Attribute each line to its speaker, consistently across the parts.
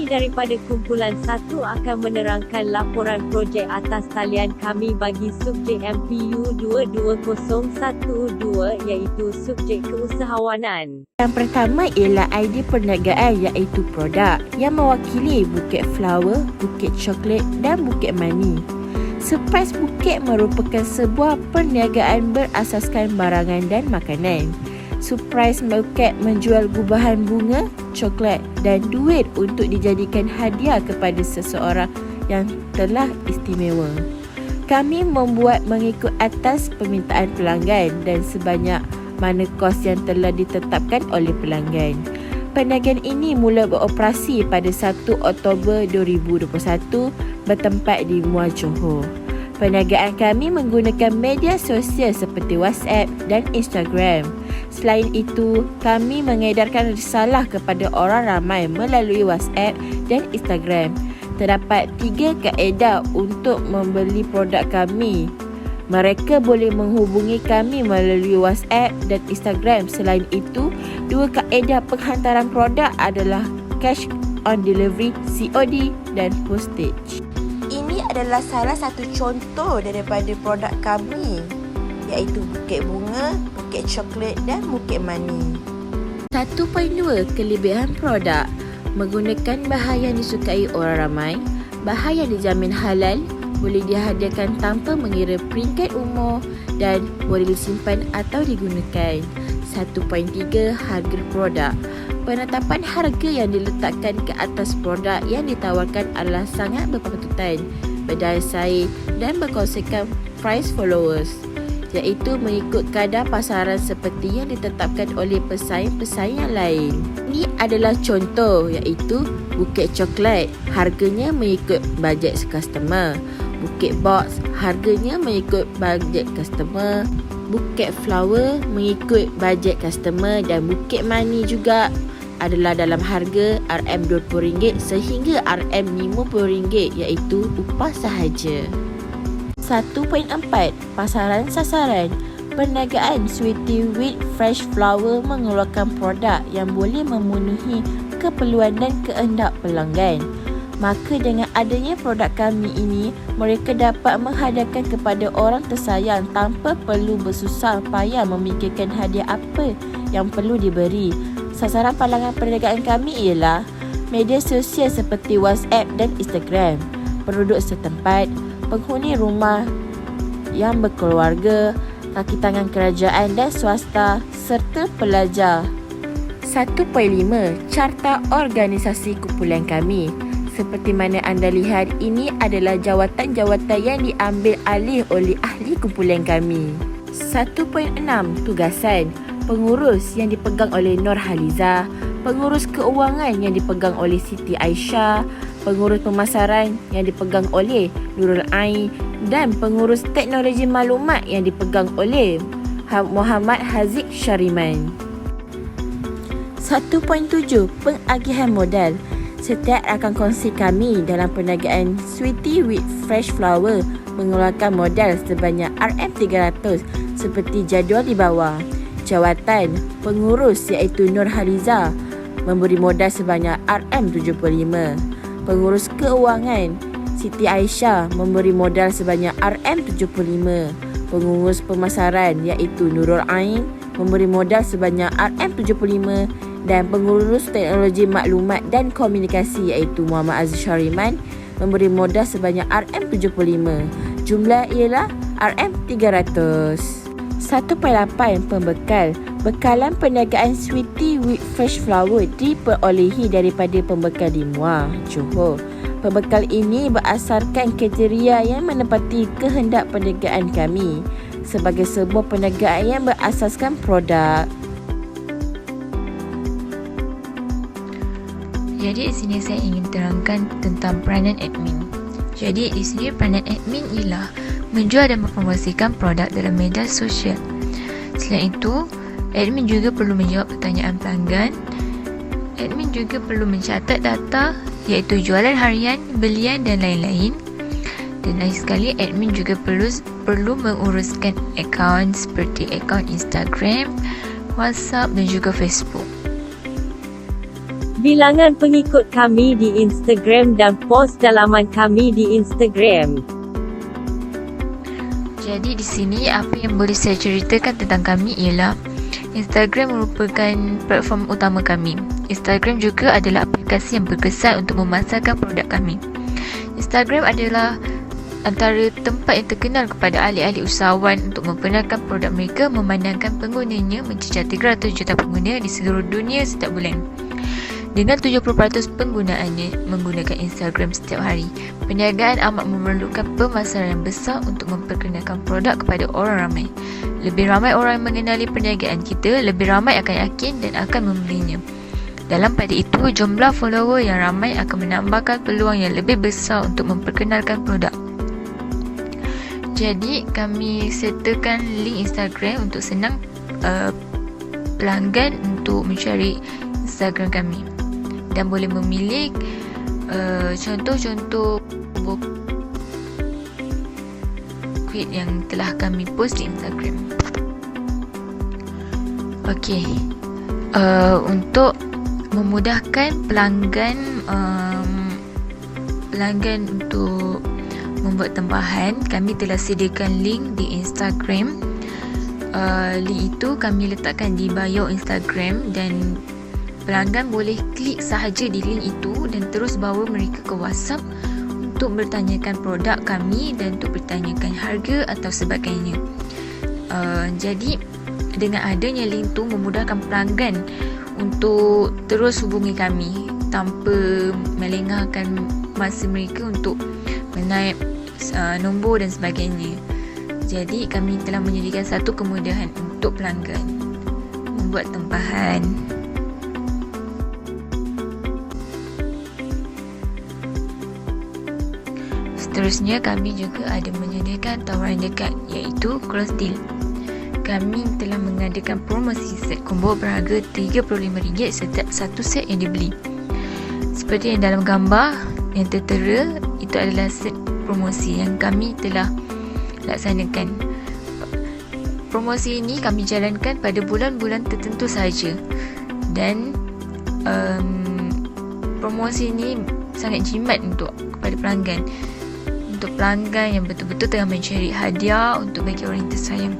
Speaker 1: daripada kumpulan 1 akan menerangkan laporan projek atas talian kami bagi subjek MPU 22012 iaitu subjek keusahawanan.
Speaker 2: Yang pertama ialah idea perniagaan iaitu produk yang mewakili Bukit Flower, Bukit Coklat dan Bukit Mani. Surprise Bukit merupakan sebuah perniagaan berasaskan barangan dan makanan. Surprise Bukit menjual gubahan bunga, coklat dan duit untuk dijadikan hadiah kepada seseorang yang telah istimewa. Kami membuat mengikut atas permintaan pelanggan dan sebanyak mana kos yang telah ditetapkan oleh pelanggan. Perniagaan ini mula beroperasi pada 1 Oktober 2021 bertempat di Muar Johor. Perniagaan kami menggunakan media sosial seperti WhatsApp dan Instagram. Selain itu, kami mengedarkan risalah kepada orang ramai melalui WhatsApp dan Instagram. Terdapat 3 kaedah untuk membeli produk kami. Mereka boleh menghubungi kami melalui WhatsApp dan Instagram. Selain itu, 2 kaedah penghantaran produk adalah cash on delivery, COD dan postage. Ini adalah salah satu contoh daripada produk kami iaitu Bukit Bunga, Bukit Coklat dan Bukit Mani. 1.2 kelebihan produk menggunakan bahan yang disukai orang ramai, bahan yang dijamin halal, boleh dihadiahkan tanpa mengira peringkat umur dan boleh disimpan atau digunakan. 1.3 harga produk. Penetapan harga yang diletakkan ke atas produk yang ditawarkan adalah sangat berpatutan, berdaya saing dan berkonsepkan price followers, iaitu mengikut kadar pasaran seperti yang ditetapkan oleh pesaing-pesaing yang lain. Ini adalah contoh iaitu Bukit Coklat, harganya mengikut bajet customer. Bukit Box, harganya mengikut bajet customer. Bukit Flower mengikut bajet customer dan Bukit Mani juga adalah dalam harga RM20 sehingga RM50 iaitu upah sahaja. 1.4 pasaran sasaran. Perniagaan Sweety with Fresh Flower mengeluarkan produk yang boleh memenuhi keperluan dan kehendak pelanggan. Maka dengan adanya produk kami ini, mereka dapat menghadiahkan kepada orang tersayang tanpa perlu bersusah payah memikirkan hadiah apa yang perlu diberi. Sasaran pelanggan perniagaan kami ialah media sosial seperti WhatsApp dan Instagram, penduduk setempat, penghuni rumah yang berkeluarga, kaki tangan kerajaan dan swasta serta pelajar. 1.5 Carta organisasi kumpulan kami. Seperti mana anda lihat, ini adalah jawatan-jawatan yang diambil alih oleh ahli kumpulan kami. 1.6 Tugasan. Pengurus yang dipegang oleh Nur Haliza, pengurus keuangan yang dipegang oleh Siti Aisyah, pengurus pemasaran yang dipegang oleh Nurul Ain dan pengurus teknologi maklumat yang dipegang oleh Muhammad Haziq Syariman. 1.7 Pengagihan modal. Setiap rakan kongsi kami dalam perniagaan Sweety with Fresh Flower mengeluarkan modal sebanyak RM300 seperti jadual di bawah. Jawatan pengurus iaitu Nur Haliza memberi modal sebanyak RM75. Pengurus keuangan Siti Aisyah memberi modal sebanyak RM75. Pengurus pemasaran iaitu Nurul Ain memberi modal sebanyak RM75 dan pengurus teknologi maklumat dan komunikasi iaitu Muhammad Aziz Syariman memberi modal sebanyak RM75. Jumlah ialah RM300. 1.8 Pembekal. Bekalan perniagaan Sweety with Fresh Flower diperolehi daripada pembekal di Muar Johor. Pembekal ini berasaskan kriteria yang menepati kehendak perniagaan kami sebagai sebuah perniagaan yang berasaskan produk.
Speaker 3: Jadi di sini saya ingin terangkan tentang peranan admin. Jadi di sini peranan admin ialah menjual dan mempromosikan produk dalam media sosial. Selain itu, admin juga perlu menjawab pertanyaan pelanggan. Admin juga perlu mencatat data iaitu jualan harian, belian dan lain-lain. Dan lain sekali, admin juga perlu menguruskan akaun seperti akaun Instagram, WhatsApp dan juga Facebook.
Speaker 1: bilangan pengikut kami di Instagram dan post dalaman kami di Instagram.
Speaker 3: Jadi di sini apa yang boleh saya ceritakan tentang kami ialah Instagram merupakan platform utama kami. Instagram juga adalah aplikasi yang berkesan untuk memasarkan produk kami. Instagram adalah antara tempat yang terkenal kepada ahli-ahli usahawan untuk memperkenalkan produk mereka, memandangkan penggunanya mencecah 300 juta pengguna di seluruh dunia setiap bulan. Dengan 70% penggunaannya menggunakan Instagram setiap hari, perniagaan amat memerlukan pemasaran yang besar untuk memperkenalkan produk kepada orang ramai. Lebih ramai orang yang mengenali perniagaan kita, lebih ramai akan yakin dan akan membelinya. Dalam pada itu, jumlah follower yang ramai akan menambahkan peluang yang lebih besar untuk memperkenalkan produk. Jadi, kami sertakan link Instagram untuk senang pelanggan untuk mencari Instagram kami. Dan boleh memilih contoh-contoh buku yang telah kami post di Instagram. Okey, untuk memudahkan pelanggan untuk membuat tempahan, kami telah sediakan link di Instagram. Link itu kami letakkan di bio Instagram dan pelanggan boleh klik sahaja di link itu dan terus bawa mereka ke WhatsApp untuk bertanyakan produk kami dan untuk bertanyakan harga atau sebagainya. Jadi dengan adanya link tu memudahkan pelanggan untuk terus hubungi kami tanpa melengahkan masa mereka untuk menaip nombor dan sebagainya. Jadi kami telah menyediakan satu kemudahan untuk pelanggan membuat tempahan. Seterusnya, kami juga ada menyediakan tawaran dekat iaitu cross deal. Kami telah mengadakan promosi set combo berharga RM35 setiap satu set yang dibeli. Seperti yang dalam gambar yang tertera, itu adalah set promosi yang kami telah laksanakan. Promosi ini kami jalankan pada bulan-bulan tertentu sahaja dan promosi ini sangat jimat kepada pelanggan. Untuk pelanggan yang betul-betul tengah mencari hadiah untuk bagi orang yang tersayang.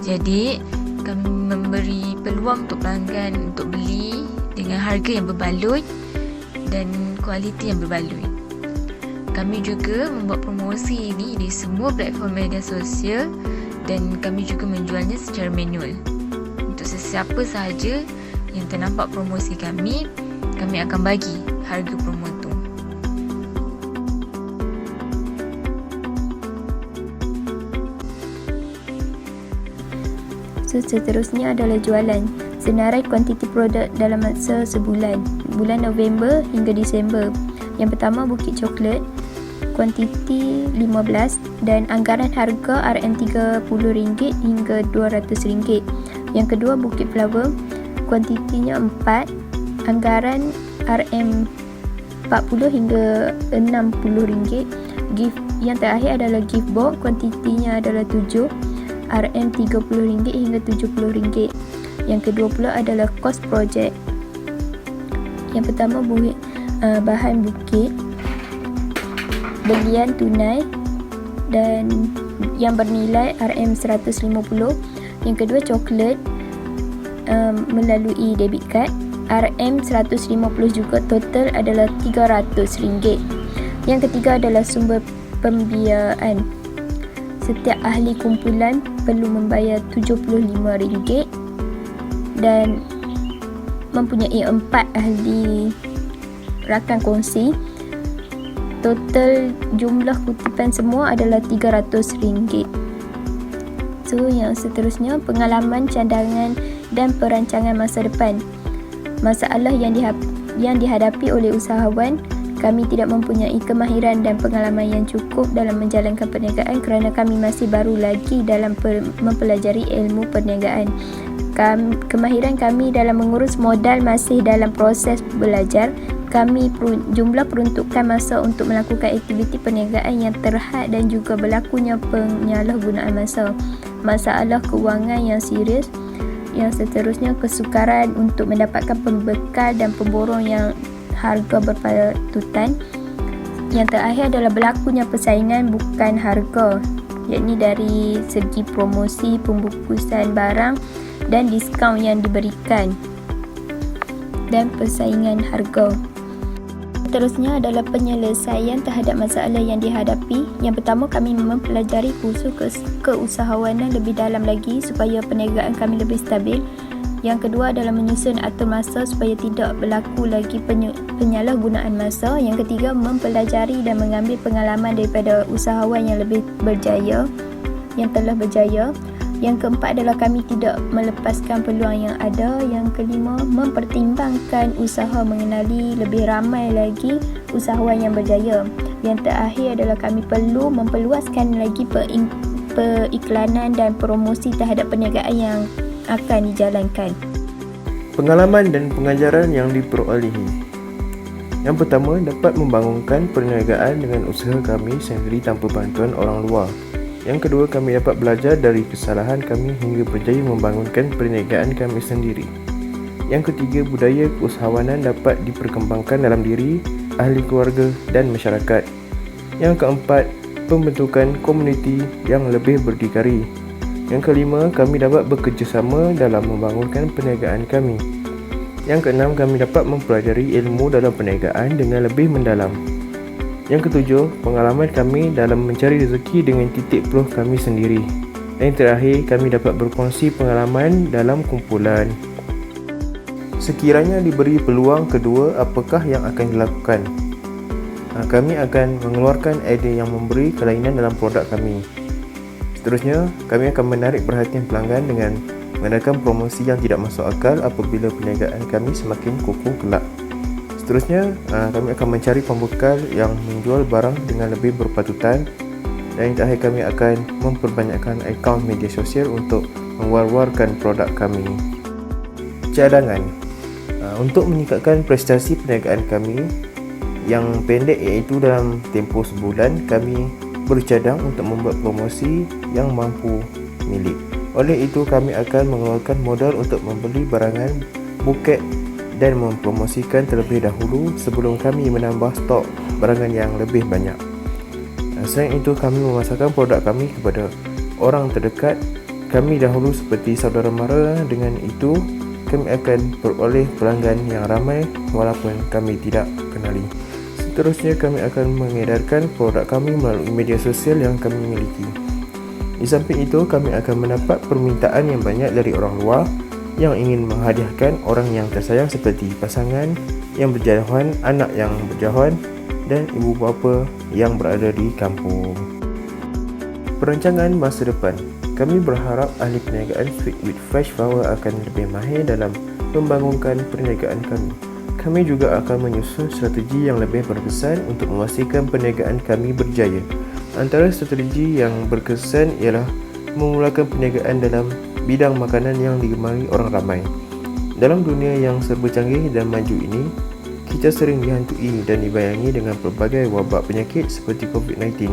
Speaker 3: Jadi, kami memberi peluang untuk pelanggan untuk beli dengan harga yang berbaloi dan kualiti yang berbaloi. Kami juga membuat promosi ini di semua platform media sosial dan kami juga menjualnya secara manual. Untuk sesiapa sahaja yang ternampak promosi kami akan bagi harga promo itu.
Speaker 4: Seterusnya adalah jualan. Senarai kuantiti produk dalam masa sebulan, bulan November hingga Disember. Yang pertama, Bukit Coklat, kuantiti 15 dan anggaran harga RM30 hingga RM200. Yang kedua, Bukit Flower, kuantitinya 4, anggaran RM40 hingga RM60. Gift yang terakhir adalah gift box, kuantitinya adalah 7, RM30 hingga RM70. Yang kedua pula adalah kos projek. Yang pertama, bahan bukit, belian tunai dan yang bernilai RM150. Yang kedua, coklat melalui debit card RM150 juga, total adalah RM300. Yang ketiga adalah sumber pembiayaan. Setiap ahli kumpulan perlu membayar RM75 dan mempunyai 4 ahli rakan kongsi. Total jumlah kutipan semua adalah RM300. So, yang seterusnya, pengalaman, cadangan dan perancangan masa depan. Masalah yang dihadapi oleh usahawan. Kami tidak mempunyai kemahiran dan pengalaman yang cukup dalam menjalankan perniagaan kerana kami masih baru lagi dalam mempelajari ilmu perniagaan. Kemahiran kami dalam mengurus modal masih dalam proses belajar. Kami jumlah peruntukan masa untuk melakukan aktiviti perniagaan yang terhad dan juga berlakunya penyalahgunaan masa. Masalah kewangan yang serius. Yang seterusnya, kesukaran untuk mendapatkan pembekal dan pemborong yang harga berpatutan. Yang terakhir adalah berlakunya persaingan bukan harga, yakni dari segi promosi, pembungkusan barang dan diskaun yang diberikan dan persaingan harga. Seterusnya adalah penyelesaian terhadap masalah yang dihadapi. Yang pertama, kami mempelajari kursus keusahawanan lebih dalam lagi supaya perniagaan kami lebih stabil. Yang kedua adalah menyusun atur masa supaya tidak berlaku lagi penyalahgunaan masa. Yang ketiga, mempelajari dan mengambil pengalaman daripada usahawan yang lebih berjaya, yang telah berjaya. Yang keempat adalah kami tidak melepaskan peluang yang ada. Yang kelima, mempertimbangkan usaha mengenali lebih ramai lagi usahawan yang berjaya. Yang terakhir adalah kami perlu memperluaskan lagi periklanan dan promosi terhadap perniagaan yang akan dijalankan.
Speaker 5: Pengalaman dan pengajaran yang diperolehi. Yang pertama, dapat membangunkan perniagaan dengan usaha kami sendiri tanpa bantuan orang luar. Yang kedua, kami dapat belajar dari kesalahan kami hingga berjaya membangunkan perniagaan kami sendiri. Yang ketiga, budaya keusahawanan dapat diperkembangkan dalam diri, ahli keluarga dan masyarakat. Yang keempat, pembentukan komuniti yang lebih berdikari. Yang kelima, kami dapat bekerjasama dalam membangunkan perniagaan kami. Yang keenam, kami dapat mempelajari ilmu dalam perniagaan dengan lebih mendalam. Yang ketujuh, pengalaman kami dalam mencari rezeki dengan titik peluh kami sendiri. Dan yang terakhir, kami dapat berkongsi pengalaman dalam kumpulan. Sekiranya diberi peluang kedua, apakah yang akan dilakukan? Kami akan mengeluarkan idea yang memberi kelainan dalam produk kami. Seterusnya, kami akan menarik perhatian pelanggan dengan mengadakan promosi yang tidak masuk akal apabila perniagaan kami semakin kukuh kelak. Seterusnya, kami akan mencari pembekal yang menjual barang dengan lebih berpatutan. Dan yang terakhir, kami akan memperbanyakkan akaun media sosial untuk mewar-warkan produk kami. Cadangan. Untuk meningkatkan prestasi perniagaan kami yang pendek, iaitu dalam tempoh sebulan, kami bercadang untuk membuat promosi yang mampu milik. Oleh itu, kami akan mengeluarkan modal untuk membeli barangan buket dan mempromosikan terlebih dahulu sebelum kami menambah stok barangan yang lebih banyak. Selain itu, kami memasarkan produk kami kepada orang terdekat kami dahulu seperti saudara mara. Dengan itu, kami akan beroleh pelanggan yang ramai walaupun kami tidak kenali. Seterusnya, kami akan mengedarkan produk kami melalui media sosial yang kami miliki. Di samping itu, kami akan mendapat permintaan yang banyak dari orang luar yang ingin menghadiahkan orang yang tersayang seperti pasangan yang berjauhan, anak yang berjauhan dan ibu bapa yang berada di kampung. Perancangan masa depan. Kami berharap ahli perniagaan Sweet with Fresh Flower akan lebih mahir dalam membangunkan perniagaan kami. Kami juga akan menyusun strategi yang lebih berkesan untuk memastikan perniagaan kami berjaya. Antara strategi yang berkesan ialah memulakan perniagaan dalam bidang makanan yang digemari orang ramai. Dalam dunia yang serba canggih dan maju ini, kita sering dihantui dan dibayangi dengan pelbagai wabak penyakit seperti COVID-19.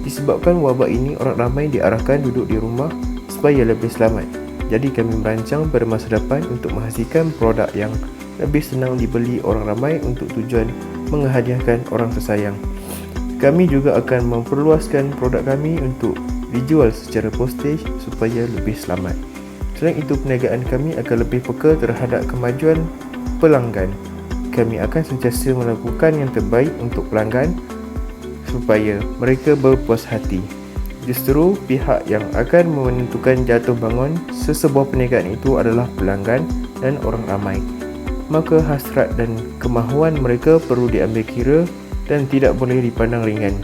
Speaker 5: Disebabkan wabak ini, orang ramai diarahkan duduk di rumah supaya lebih selamat. Jadi kami merancang pada masa depan untuk menghasilkan produk yang lebih senang dibeli orang ramai untuk tujuan menghadiahkan orang tersayang. Kami juga akan memperluaskan produk kami untuk dijual secara postage supaya lebih selamat. Selain itu, perniagaan kami akan lebih peka terhadap kemajuan pelanggan. Kami akan sentiasa melakukan yang terbaik untuk pelanggan supaya mereka berpuas hati. Justru pihak yang akan menentukan jatuh bangun sesebuah perniagaan itu adalah pelanggan dan orang ramai. Maka hasrat dan kemahuan mereka perlu diambil kira dan tidak boleh dipandang ringan.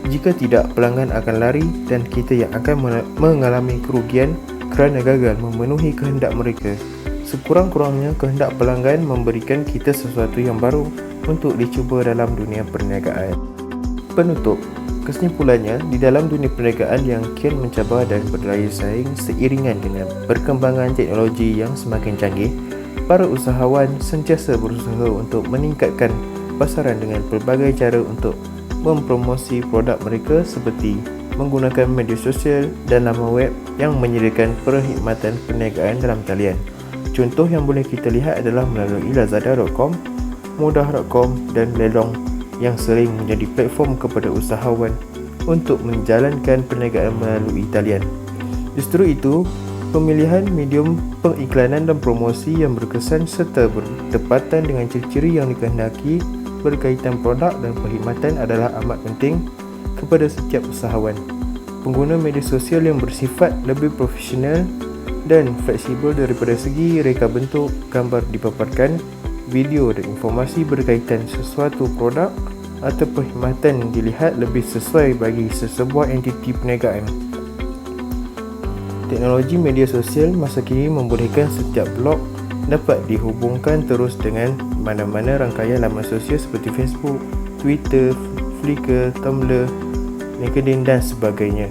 Speaker 5: Jika tidak, pelanggan akan lari dan kita yang akan mengalami kerugian kerana gagal memenuhi kehendak mereka. Sekurang-kurangnya, kehendak pelanggan memberikan kita sesuatu yang baru untuk dicuba dalam dunia perniagaan. Penutup. Kesimpulannya, di dalam dunia perniagaan yang kian mencabar dan berdaya saing seiringan dengan perkembangan teknologi yang semakin canggih, para usahawan sentiasa berusaha untuk meningkatkan pasaran dengan pelbagai cara untuk mempromosi produk mereka seperti menggunakan media sosial dan laman web yang menyediakan perkhidmatan perniagaan dalam talian. Contoh yang boleh kita lihat adalah melalui lazada.com, mudah.com dan lelong yang sering menjadi platform kepada usahawan untuk menjalankan perniagaan melalui talian. Justru itu, pemilihan medium pengiklanan dan promosi yang berkesan serta bertepatan dengan ciri-ciri yang dikehendaki berkaitan produk dan perkhidmatan adalah amat penting kepada setiap usahawan. Pengguna media sosial yang bersifat lebih profesional dan fleksibel daripada segi reka bentuk, gambar dipaparkan, video dan informasi berkaitan sesuatu produk atau perkhidmatan dilihat lebih sesuai bagi sesebuah entiti perniagaan. Teknologi media sosial masa kini membolehkan setiap blog dapat dihubungkan terus dengan mana-mana rangkaian laman sosial seperti Facebook, Twitter, Flickr, Tumblr, LinkedIn dan sebagainya,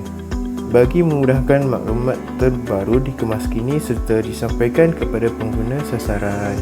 Speaker 5: bagi memudahkan maklumat terbaru dikemas kini serta disampaikan kepada pengguna sasaran.